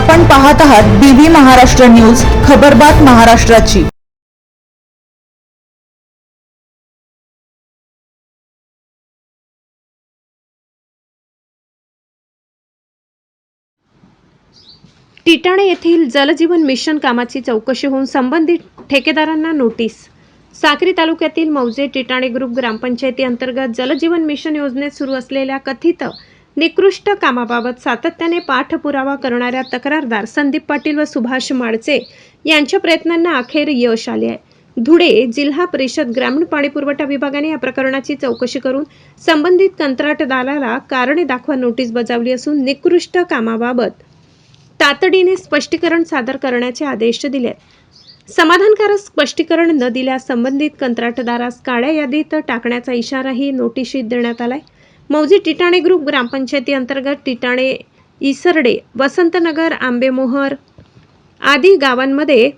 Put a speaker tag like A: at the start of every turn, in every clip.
A: आपण पाहत आहात बीबी महाराष्ट्र न्यूज, खबरबात महाराष्ट्राची।
B: टिटाणे येथील जलजीवन मिशन कामाची चौकशी होऊन संबंधित ठेकेदारांना नोटीस। साक्री तालुक्यातील मौजे टिटाणे ग्रुप ग्रामपंचायती अंतर्गत जलजीवन मिशन योजनेत सुरू असलेल्या कथित निकृष्ट कामाबाबत सातत्याने पाठपुरावा करणाऱ्या तक्रारदार संदीप पाटील व सुभाष माळचे यांच्या प्रयत्नांना अखेर यश आले आहे। धुळे जिल्हा परिषद ग्रामीण पाणीपुरवठा विभागाने या प्रकरणाची चौकशी करून संबंधित कंत्राटदाराला कारणे दाखवा नोटीस बजावली असून निकृष्ट कामाबाबत तातडीने स्पष्टीकरण सादर करण्याचे आदेश दिले। समाधानकारक स्पष्टीकरण न दिल्यास संबंधित कंत्राटदारास काळ्या यादीत टाकण्याचा इशाराही नोटिशीत देण्यात आलाय। मौजे टिटाणे ग्रुप ग्रामपंचायती अंतर्गत टिटाणे, इसरडे, वसंतनगर, आंबेमोहर आदी गावांमध्ये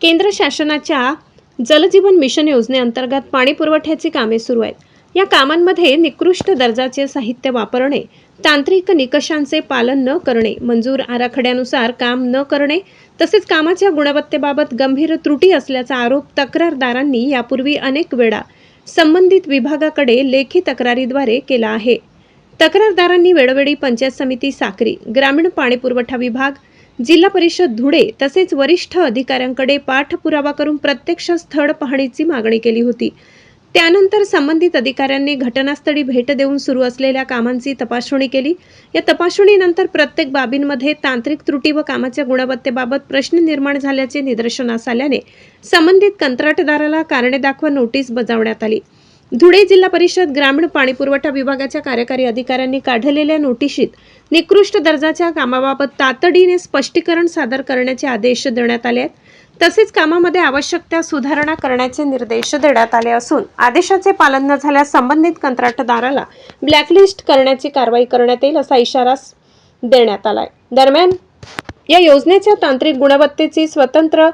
B: केंद्र शासनाच्या जलजीवन मिशन योजनेअंतर्गत पाणी पुरवठ्याची कामे सुरू आहेत। या कामांमध्ये निकृष्ट दर्जाचे साहित्य वापरणे, तांत्रिक निकषांचे पालन न करणे, मंजूर आराखड्यानुसार काम न करणे तसेच कामाच्या गुणवत्तेबाबत गंभीर त्रुटी असल्याचा आरोप तक्रारदारांनी यापूर्वी अनेक वेळा संबंधित विभागाकडे लेखी तक्रारीद्वारे केला आहे। तक्रारदारांनी वेळोवेळी पंचायत समिती साक्री, ग्रामीण पाणीपुरवठा विभाग, जिल्हा परिषद धुळे तसेच वरिष्ठ अधिकाऱ्यांकडे पाठपुरावा करून प्रत्यक्ष स्थळ पाहणीची मागणी केली होती। त्यानंतर संबंधित अधिकाऱ्यांनी घटनास्थळी भेट देऊन सुरू असलेल्या कामांची तपासणी केली। या तपासणीनंतर प्रत्येक बाबींमध्ये तांत्रिक त्रुटी व कामाच्या गुणवत्तेबाबत प्रश्न निर्माण झाल्याचे निदर्शनास आल्याने संबंधित कंत्राटदाराला कारणे दाखवा नोटीस बजावण्यात आली। धुळे जिल्हा परिषद ग्रामीण पाणीपुरवठा विभागाच्या कार्यकारी अधिकाऱ्यांनी काढलेल्या नोटिशीत निकृष्ट दर्जाच्या कामाबाबत तातडीने स्पष्टीकरण सादर करण्याचे आदेश देण्यात आले आहेत। तसेच कामामध्ये आवश्यक त्या सुधारणा करण्याचे निर्देश देण्यात आले असून आदेशाचे पालन न झाल्यास संबंधित कंत्राटदाराला ब्लॅकलिस्ट करण्याची कारवाई करण्यात येईल असा इशारा देण्यात आलाय। दरम्यान या योजनेच्या तांत्रिक गुणवत्तेची स्वतंत्र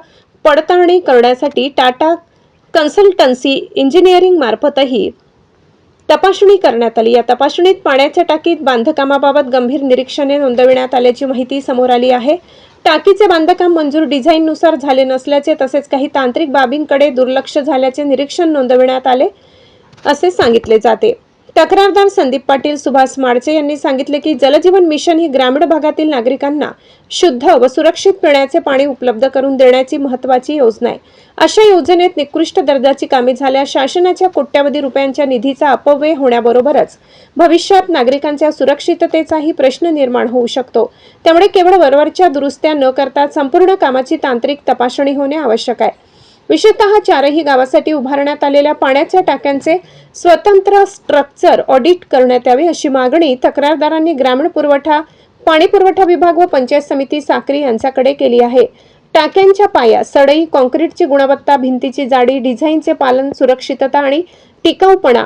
B: पडताळणी करण्यासाठी टाटा कन्सल्टन्सी इंजिनिअरिंग मार्फतही तपासणी करण्यात आली। या तपासणीत पाण्याच्या टाकीत बांधकामाबाबत गंभीर निरीक्षणे नोंदविण्यात आल्याची माहिती समोर आली आहे। टाकीचे बांधकाम मंजूर डिझाईननुसार झाले नसल्याचे तसेच काही तांत्रिक बाबींकडे दुर्लक्ष झाल्याचे निरीक्षण नोंदविण्यात आले असे सांगितले जाते। तक्रारदार संदीप पाटील, सुभाष माळचे यांनी सांगितले की जलजीवन मिशन ही ग्रामीण भागातील नागरिकांना शुद्ध व सुरक्षित पिण्याचे पाणी उपलब्ध करून देण्याची महत्त्वाची योजना आहे। अशा योजनेत निकृष्ट दर्जाची कामे झाल्यास शासनाच्या कोट्यवधी रुपयांच्या निधीचा अपव्यय होण्याबरोबरच भविष्यात नागरिकांच्या सुरक्षिततेचाही प्रश्न निर्माण होऊ शकतो। त्यामुळे केवळ वरवरच्या दुरुस्त्या न करता संपूर्ण कामाची तांत्रिक तपासणी होणे आवश्यक आहे। विशेषतः चारही गावासाठी उभारण्यात आलेल्या पाण्याच्या टाक्यांचे स्वतंत्र स्ट्रक्चर ऑडिट करण्यात यावे अशी मागणी तक्रारदारांनी ग्रामीण पाणी पुरवठा विभाग व पंचायत समिती साक्री यांच्याकडे केली आहे। टाक्यांच्या पाया, सडई, कॉन्क्रीटची गुणवत्ता, भिंतीची जाडी, डिझाईनचे पालन, सुरक्षितता आणि टिकाऊपणा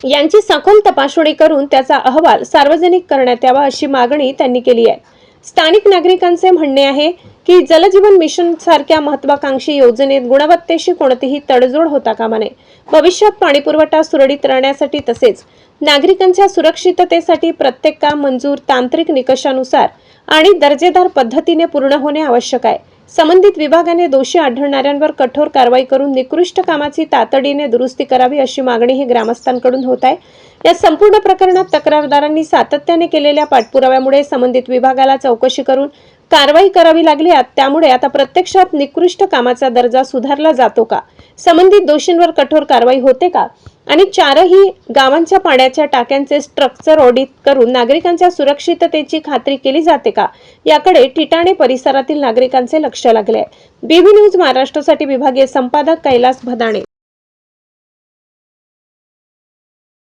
B: यांची सखोल तपासणी करून त्याचा अहवाल सार्वजनिक करण्यात यावा अशी मागणी त्यांनी केली आहे। स्थानिक नागरिकांचे म्हणणे आहे की जलजीवन मिशन सारख्या महत्त्वाकांक्षी योजनेत गुणवत्तेशी कोणतीही तडजोड होता कामा नये। भविष्यात पाणीपुरवठा सुरळीत राहण्यासाठी तसेच नागरिकांच्या सुरक्षिततेसाठी प्रत्येक काम मंजूर, तांत्रिक निकषानुसार आणि दर्जेदार पद्धतीने पूर्ण होणे आवश्यक आहे। संबंधित विभागाने दोषी आढळणाऱ्यांवर कठोर कारवाई करून निकृष्ट कामाची तातडीने दुरुस्ती करावी अशी मागणी ही ग्रामस्थांकडून होत आहे। या संपूर्ण प्रकरणात तक्रारदारांनी सातत्याने केलेल्या पाठपुराव्यामुळे संबंधित विभागाला चौकशी करून कारवाई करावी लागली। त्यामुळे आता प्रत्यक्षात निकृष्ट कामाचा दर्जा सुधारला जातो का, संबंधित दोषींवर कठोर कारवाई होते का आणि चारही गावांच्या पाण्याच्या टाक्यांचे स्ट्रक्चर ऑडिट करून नागरिकांच्या सुरक्षिततेची खात्री केली जाते का याकडे टिटाणे परिसरातील नागरिकांचे लक्ष लागले आहे। बीबी न्यूज महाराष्ट्रासाठी विभागीय संपादक कैलास भदाणे।